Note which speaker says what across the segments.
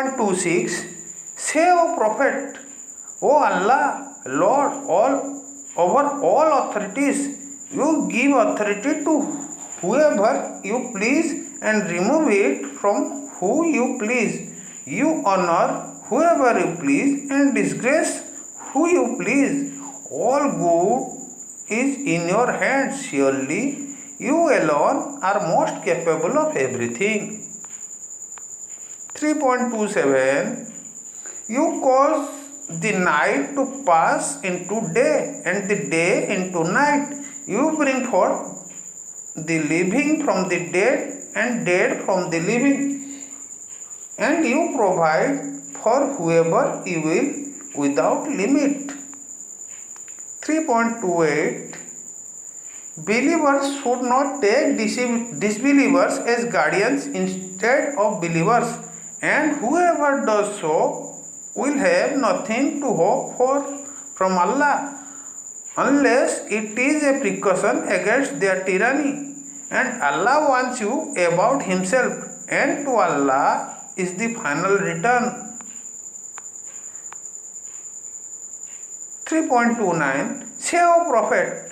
Speaker 1: 3.26 Say, O Prophet, O Allah, Lord, all over all authorities, you give authority to whoever you please and remove it from who you please. You honor whoever you please and disgrace who you please. All good is in your hands. Surely you alone are most capable of everything. 3.27 You cause the night to pass into day and the day into night. You bring forth the living from the dead and dead from the living, and you provide for whoever you will without limit. 3.28 Believers should not take disbelievers as guardians instead of believers, and whoever does so will have nothing to hope for from Allah unless it is a precaution against their tyranny. And Allah wants you about Himself, and to Allah is the final return. 3.29 Say, O Prophet,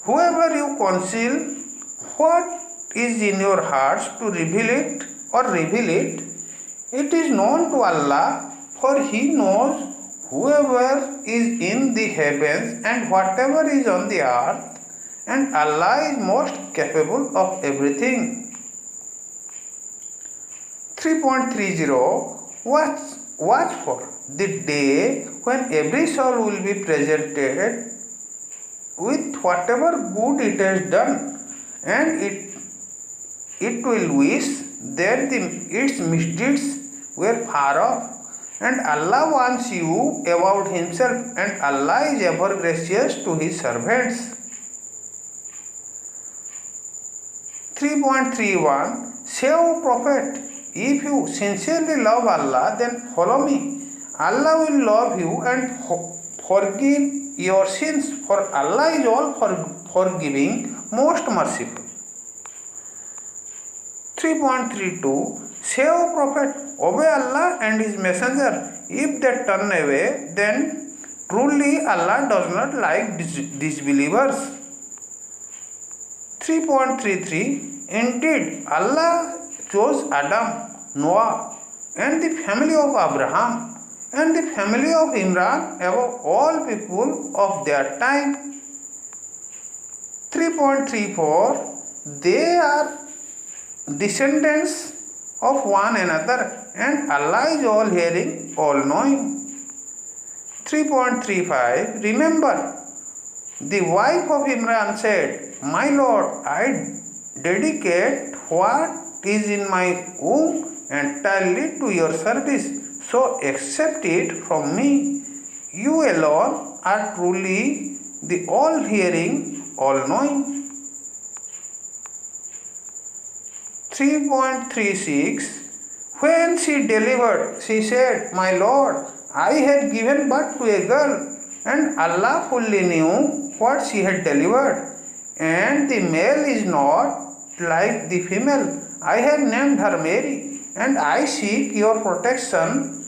Speaker 1: whoever you conceal what is in your hearts to reveal it or reveal it, it is known to Allah, for He knows whoever is in the heavens and whatever is on the earth, and Allah is most capable of everything. 3.30 Watch for the day when every soul will be presented with whatever good it has done, and it will wish that its misdeeds were far off. And Allah wants you about Himself, and Allah is ever gracious to His servants. 3.31 Say, O Prophet, if you sincerely love Allah, then follow me. Allah will love you and forgive your sins, for Allah is all forgiving, most merciful. 3.32 Say, O Prophet, obey Allah and His Messenger. If they turn away, then truly Allah does not like disbelievers. 3.33 Indeed, Allah chose Adam, Noah, and the family of Abraham, and the family of Imran above all people of their time. 3.34 They are descendants of one another, and Allah is all hearing, all knowing. 3.35 Remember, the wife of Imran said, My Lord, I dedicate what is in my womb entirely to your service, so accept it from me. You alone are truly the all hearing, all knowing. 3.36 When she delivered, she said, My Lord, I had given birth to a girl, and Allah fully knew what she had delivered, and the male is not like the female. I have named her Mary, and I seek your protection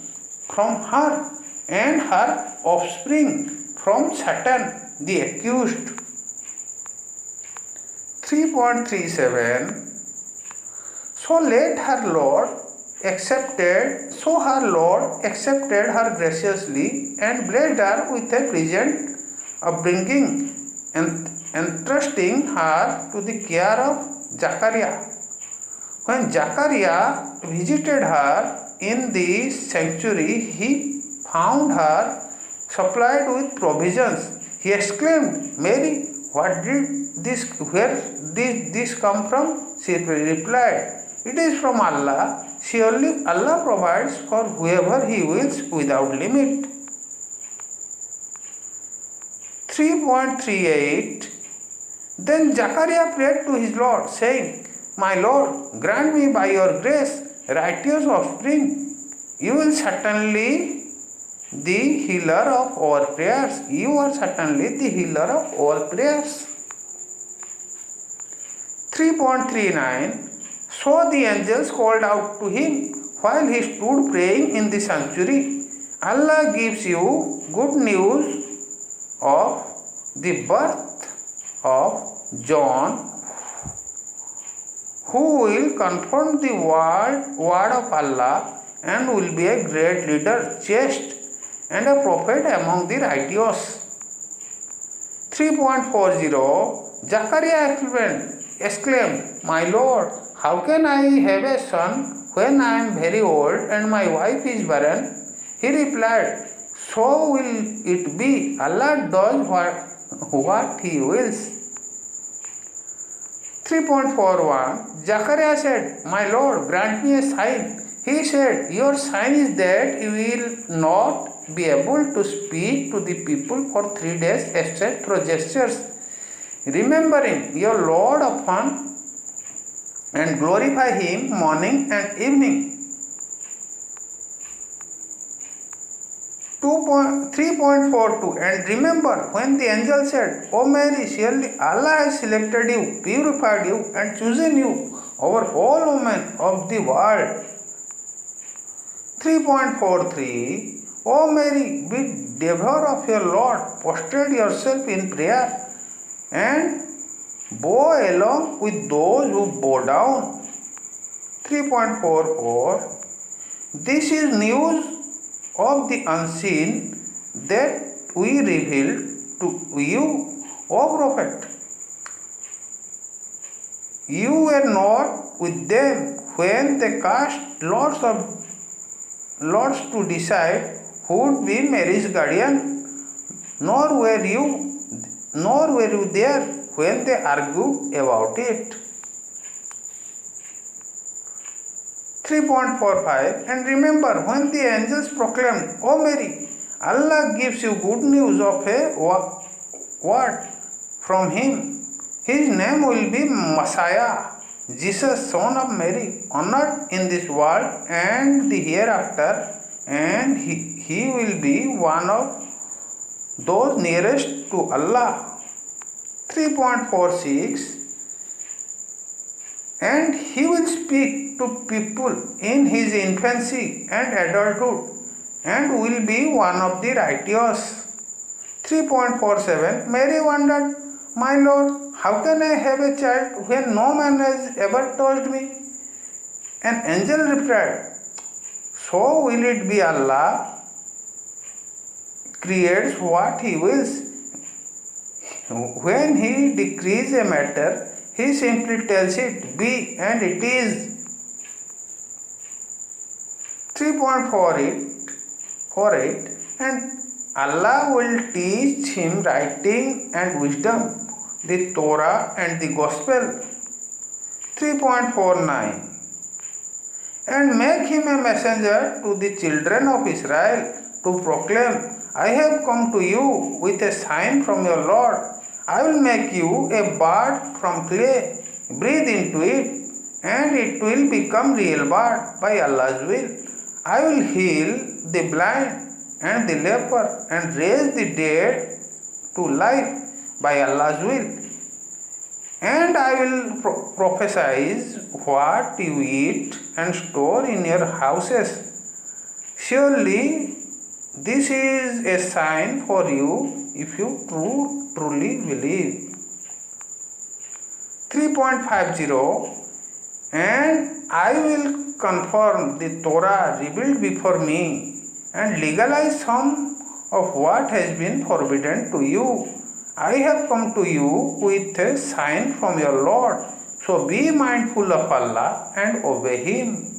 Speaker 1: from her and her offspring from Satan, the accused. 3.37 So her Lord accepted her graciously and blessed her with a pleasant upbringing, and entrusting her to the care of Zachariah. When Zachariah visited her in the sanctuary, he found her supplied with provisions. He exclaimed, Mary, where did this come from? She replied, It is from Allah. Surely Allah provides for whoever He wills without limit. 3.38 Then Zachariah prayed to his Lord, saying, My Lord, grant me by your grace righteous offspring. You will certainly the healer of our prayers. You are certainly the healer of our prayers. 3.39 So the angels called out to him, while he stood praying in the sanctuary. Allah gives you good news of the birth of John, who will confirm the word of Allah and will be a great leader, chaste, and a prophet among the righteous. 3.40 Zachariah exclaimed, My Lord, how can I have a son when I am very old and my wife is barren? He replied, So will it be. Allah does what He wills. 3.41 Zachariah said, My Lord, grant me a sign. He said, Your sign is that you will not be able to speak to the people for 3 days except through gestures, remembering your Lord often and glorify Him morning and evening. 3.42 And remember when the angel said, O Mary, surely Allah has selected you, purified you, and chosen you over all women of the world. 3.43 O Mary, be devoured of your Lord, prostrate yourself in prayer, and bow along with those who bow down. 3.44 This is news of the unseen that we revealed to you, O Prophet. You were not with them when they cast lots to decide who would be Mary's guardian, nor were you there when they argued about it. 3.45 And remember when the angels proclaimed, O Mary, Allah gives you good news of a word from Him. His name will be Messiah, Jesus, son of Mary, honored in this world and the hereafter, and he will be one of those nearest to Allah. 3.46 And he will speak to people in his infancy and adulthood, and will be one of the righteous. 3.47 Mary wondered, My Lord, how can I have a child when no man has ever touched me? An angel replied, So will it be. Allah creates what He wills. When He decrees a matter, He simply tells it be, and it is. 3.48 And Allah will teach him writing and wisdom, the Torah and the Gospel. 3.49 And make him a messenger to the children of Israel to proclaim, I have come to you with a sign from your Lord. I will make you a bird from clay, breathe into it, and it will become real bird by Allah's will. I will heal the blind and the leper and raise the dead to life by Allah's will. And I will prophesy what you eat and store in your houses. Surely this is a sign for you if you truly believe. 3.50 And I will confirm the Torah revealed before me and legalize some of what has been forbidden to you. I have come to you with a sign from your Lord, so be mindful of Allah and obey Him.